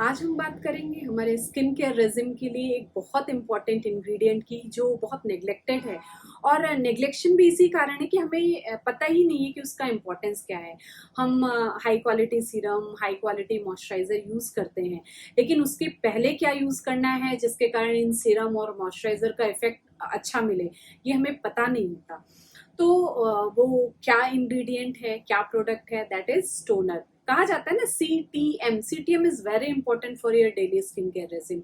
आज हम बात करेंगे हमारे स्किन केयर रेजिम के लिए एक बहुत इंपॉर्टेंट इंग्रेडिएंट की जो बहुत नेग्लेक्टेड है। और नेग्लेक्शन भी इसी कारण है कि हमें पता ही नहीं है कि उसका इम्पोर्टेंस क्या है। हम high quality serum, high quality moisturiser use करते हैं, लेकिन उसके पहले क्या यूज करना है जिसके कारण इन सीरम और मॉइस्चराइजर का इफेक्ट अच्छा मिले, ये हमें पता नहीं होता। तो वो क्या इंग्रेडिएंट है, क्या प्रोडक्ट है, दैट इज टोनर। कहा जाता है ना CTM। CTM is very important for your daily skin care regime.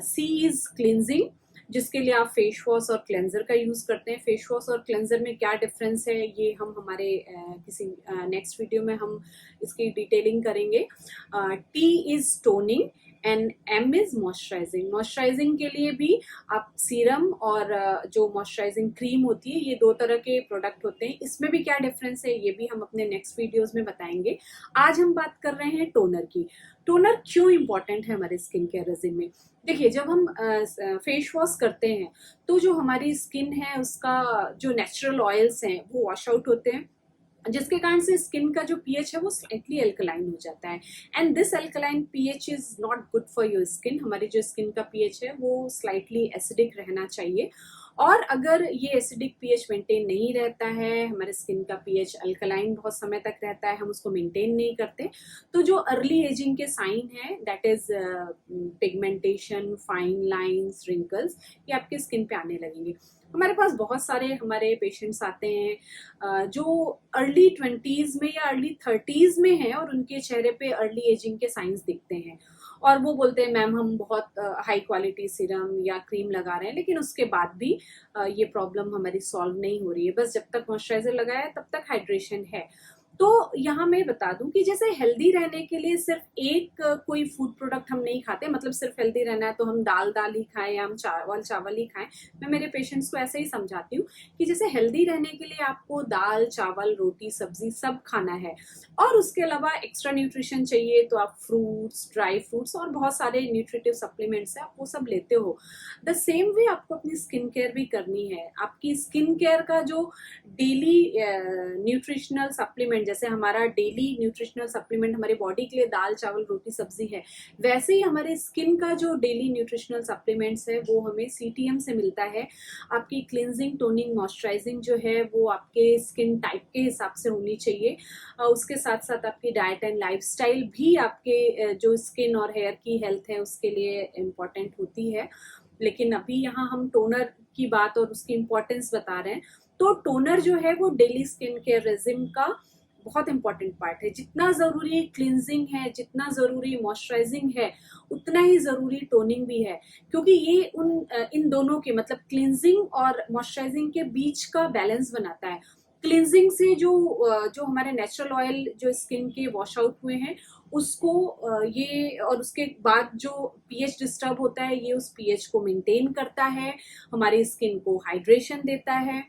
C is cleansing, जिसके लिए आप फेस वॉश और क्लेंजर का यूज करते हैं। फेस वॉश और क्लेंजर में क्या डिफरेंस है ये हम हमारे किसी नेक्स्ट वीडियो में हम इसकी डिटेलिंग करेंगे। T is toning and M is moisturising. Moisturising के लिए भी आप सीरम और जो मॉइस्चराइजिंग क्रीम होती है, ये दो तरह के प्रोडक्ट होते हैं। इसमें भी क्या डिफरेंस है ये भी हम अपने नेक्स्ट वीडियोस में बताएंगे। आज हम बात कर रहे हैं टोनर की। टोनर क्यों इंपॉर्टेंट है हमारे स्किन केयर रेजिम में? देखिए, जब हम फेस वॉश करते हैं तो जो हमारी स्किन है उसका जो नेचुरल ऑयल्स हैं वो वॉश आउट होते हैं, जिसके कारण से स्किन का जो पीएच है वो स्लाइटली अल्कलाइन हो जाता है। And this alkaline pH is not good for your skin. हमारी जो स्किन का पीएच है वो स्लाइटली एसिडिक रहना चाहिए। और अगर ये एसिडिक पीएच मेंटेन नहीं रहता है, हमारे स्किन का पीएच अल्कलाइन बहुत समय तक रहता है, हम उसको मेंटेन नहीं करते, तो जो अर्ली एजिंग के साइन है that is pigmentation, fine lines, wrinkles, ये आपके स्किन पे आने लगेंगे। हमारे पास बहुत सारे हमारे पेशेंट्स आते हैं जो अर्ली 20s में या अर्ली 30s में हैं और उनके चेहरे पे अर्ली एजिंग के साइंस दिखते हैं, और वो बोलते हैं मैम हम बहुत हाई क्वालिटी सीरम या क्रीम लगा रहे हैं, लेकिन उसके बाद भी ये प्रॉब्लम हमारी सॉल्व नहीं हो रही है। बस जब तक मॉइस्चराइजर लगाया है तब तक हाइड्रेशन है। तो यहाँ मैं बता दूं कि जैसे हेल्दी रहने के लिए सिर्फ एक कोई फूड प्रोडक्ट हम नहीं खाते, मतलब सिर्फ हेल्दी रहना है तो हम दाल दाल ही खाएं या हम चावल चावल ही खाएं। मैं मेरे पेशेंट्स को ऐसे ही समझाती हूँ कि जैसे हेल्दी रहने के लिए आपको दाल, चावल, रोटी, सब्जी सब खाना है, और उसके अलावा एक्स्ट्रा न्यूट्रिशन चाहिए तो आप फ्रूट्स, ड्राई फ्रूट्स और बहुत सारे न्यूट्रिटिव सप्लीमेंट्स है, आप वो सब लेते हो। द सेम वे आपको अपनी स्किन केयर भी करनी है। आपकी स्किन केयर का जो डेली न्यूट्रिशनल सप्लीमेंट, जैसे हमारा डेली न्यूट्रिशनल सप्लीमेंट हमारी बॉडी के लिए दाल, चावल, रोटी, सब्जी है, वैसे ही हमारे स्किन का जो डेली न्यूट्रिशनल सप्लीमेंट्स है वो हमें CTM से मिलता है। आपकी क्लिनजिंग, टोनिंग, मॉइस्चराइजिंग जो है वो आपके स्किन टाइप के हिसाब से होनी चाहिए। उसके साथ साथ आपकी डाइट एंड लाइफस्टाइल भी आपके जो स्किन और हेयर की हेल्थ है उसके लिए इम्पोर्टेंट होती है। लेकिन अभी यहाँ हम टोनर की बात और उसकी इम्पोर्टेंस बता रहे हैं। तो टोनर जो है वो डेली स्किन केयर रेजिम का बहुत इंपॉर्टेंट पार्ट है। जितना जरूरी क्लिनजिंग है, जितना जरूरी मॉइस्चराइजिंग है, उतना ही जरूरी टोनिंग भी है, क्योंकि ये इन दोनों के मतलब क्लिनजिंग और मॉइस्चराइजिंग के बीच का बैलेंस बनाता है। क्लिनजिंग से जो हमारे नेचुरल ऑयल जो स्किन के वॉश आउट हुए हैं उसको ये, और उसके बाद जो पीएच डिस्टर्ब होता है ये उस पीएच को मेंटेन करता है, हमारी स्किन को हाइड्रेशन देता है,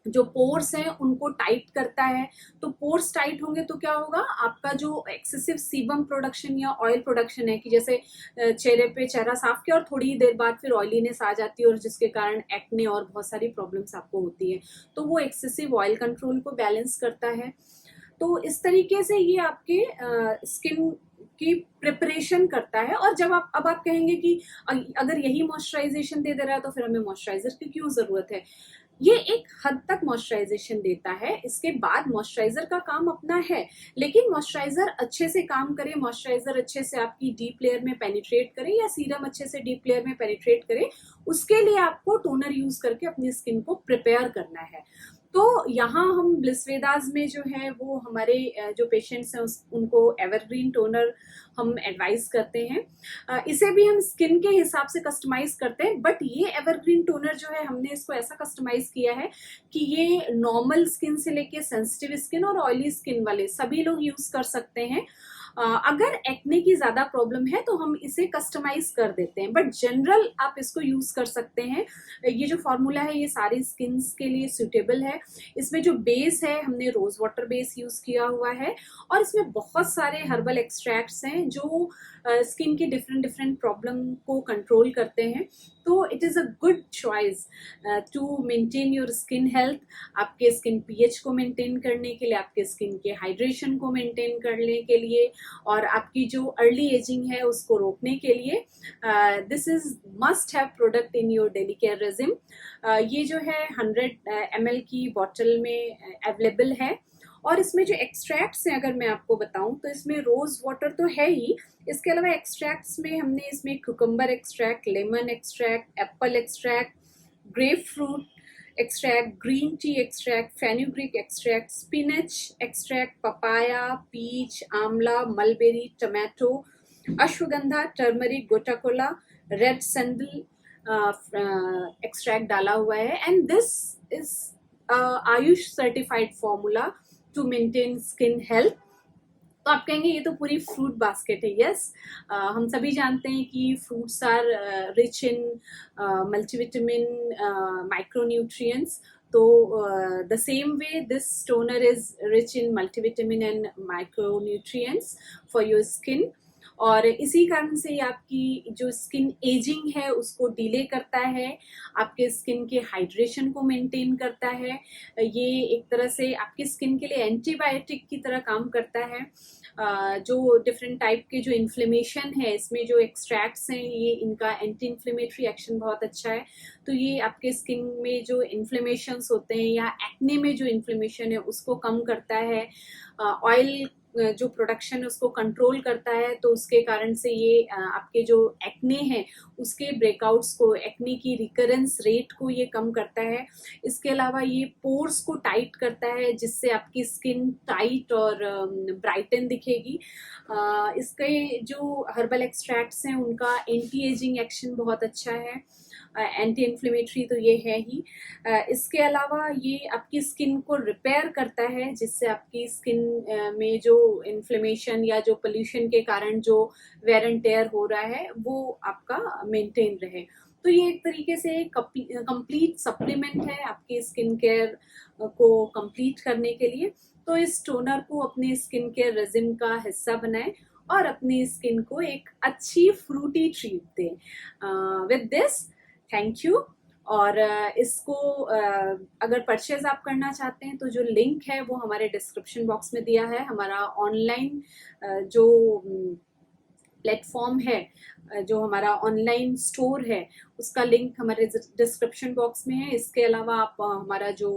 जो पोर्स हैं उनको टाइट करता है। तो पोर्स टाइट होंगे तो क्या होगा, आपका जो एक्सेसिव सीबम प्रोडक्शन या ऑयल प्रोडक्शन है कि जैसे चेहरे पे चेहरा साफ किया और थोड़ी ही देर बाद फिर ऑयलीनेस आ जाती है और जिसके कारण एक्ने और बहुत सारी प्रॉब्लम्स आपको होती है, तो वो एक्सेसिव ऑयल कंट्रोल को बैलेंस करता है। तो इस तरीके से ये आपके स्किन की प्रिपरेशन करता है। और जब आप कहेंगे कि अगर यही मॉइस्चराइजेशन दे रहा है तो फिर हमें मॉइस्चराइजर की क्यों जरूरत है? ये एक हद तक मॉइस्चराइजेशन देता है, इसके बाद मॉइस्चराइजर का काम अपना है, लेकिन मॉइस्चराइजर अच्छे से काम करे, मॉइस्चराइजर अच्छे से आपकी डीप लेयर में पेनिट्रेट करे या सीरम अच्छे से डीप लेयर में पेनिट्रेट करे, उसके लिए आपको टोनर यूज करके अपनी स्किन को प्रिपेयर करना है। तो यहाँ हम ब्लिसवेदाज में जो है वो हमारे जो पेशेंट्स हैं उनको एवरग्रीन टोनर हम एडवाइस करते हैं। इसे भी हम स्किन के हिसाब से कस्टमाइज करते हैं, बट ये एवरग्रीन टोनर जो है हमने इसको ऐसा कस्टमाइज किया है कि ये नॉर्मल स्किन से लेके सेंसिटिव स्किन और ऑयली स्किन वाले सभी लोग यूज कर सकते हैं। अगर एक्ने की ज्यादा प्रॉब्लम है तो हम इसे कस्टमाइज कर देते हैं, बट जनरल आप इसको यूज कर सकते हैं। ये जो फॉर्मूला है ये सारी स्किन के लिए सुटेबल है। इसमें जो बेस है हमने रोज वाटर बेस यूज किया हुआ है, और इसमें बहुत सारे हर्बल एक्सट्रैक्ट्स हैं जो स्किन की डिफरेंट डिफरेंट प्रॉब्लम को कंट्रोल करते हैं। तो it is a good choice to maintain your skin health. आपके स्किन पीएच को मेंटेन करने के लिए, आपके स्किन के हाइड्रेशन को मेंटेन करने के लिए, और आपकी जो अर्ली एजिंग है उसको रोकने के लिए this is must have product in your daily care regime. ये जो है 100 ml की बॉटल में अवेलेबल है। और इसमें जो एक्सट्रैक्ट्स हैं अगर मैं आपको बताऊं तो इसमें रोज वाटर तो है ही, इसके अलावा एक्सट्रैक्ट्स में हमने इसमें cucumber extract, lemon extract, apple extract, grapefruit extract, green tea extract, fenugreek extract, spinach extract, papaya, peach, amla, mulberry, tomato, ashwagandha, turmeric, gotu kola, red sandal extract डाला हुआ है। And this is AYUSH certified formula to maintain skin health. तो आप कहेंगे ये तो पूरी fruit basket है। यस, हम सभी जानते हैं कि fruits are rich in multivitamin, micronutrients. तो the same way this toner is rich in multivitamin and micronutrients for your skin. और इसी कारण से आपकी जो स्किन एजिंग है उसको डिले करता है, आपके स्किन के हाइड्रेशन को मेंटेन करता है। ये एक तरह से आपकी स्किन के लिए एंटीबायोटिक की तरह काम करता है। जो डिफरेंट टाइप के जो इन्फ्लेमेशन है इसमें जो एक्सट्रैक्ट्स हैं ये इनका एंटी इन्फ्लेमेटरी एक्शन बहुत अच्छा है। तो ये आपके स्किन में जो इन्फ्लेमेशंस होते हैं या एक्ने में जो इन्फ्लेमेशन है उसको कम करता है। ऑयल जो प्रोडक्शन है उसको कंट्रोल करता है। तो उसके कारण से ये आपके जो एक्ने हैं उसके ब्रेकआउट्स को, एक्ने की रिकरेंस रेट को ये कम करता है। इसके अलावा ये पोर्स को टाइट करता है जिससे आपकी स्किन टाइट और ब्राइटन दिखेगी। इसके जो हर्बल एक्सट्रैक्ट्स हैं उनका एंटी एजिंग एक्शन बहुत अच्छा है, एंटी इन्फ्लेमेटरी तो ये है ही। इसके अलावा ये आपकी स्किन को रिपेयर करता है जिससे आपकी स्किन में जो इन्फ्लेमेशन या जो पोल्यूशन के कारण जो वेयर एंड टेयर हो रहा है वो आपका मेंटेन रहे। तो ये एक तरीके से कंप्लीट सप्लीमेंट है आपकी स्किन केयर को कंप्लीट करने के लिए। तो इस टोनर को अपने स्किन केयर रेजिम का हिस्सा बनाएं और अपनी स्किन को एक अच्छी फ्रूटी ट्रीट दें। With this thank you. और इसको अगर परचेज आप करना चाहते हैं तो जो लिंक है वो हमारे डिस्क्रिप्शन बॉक्स में दिया है। हमारा ऑनलाइन जो प्लेटफॉर्म है, जो हमारा ऑनलाइन स्टोर है उसका लिंक हमारे डिस्क्रिप्शन बॉक्स में है। इसके अलावा आप हमारा जो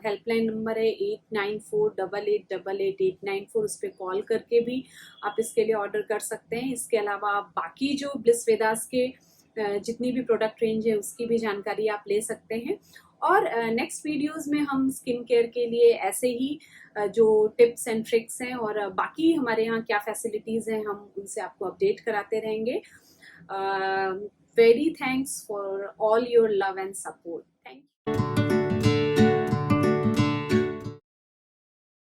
हेल्पलाइन नंबर है 8948888894 उस पर कॉल करके भी आप इसके लिए ऑर्डर कर सकते हैं। इसके अलावा आप बाकी जो ब्लिस वेदास के जितनी भी प्रोडक्ट रेंज है उसकी भी जानकारी आप ले सकते हैं। और नेक्स्ट वीडियोस में हम स्किन केयर के लिए ऐसे ही जो टिप्स एंड ट्रिक्स हैं और बाकी हमारे यहाँ क्या फैसिलिटीज़ हैं हम उनसे आपको अपडेट कराते रहेंगे। Very thanks for all your love and support.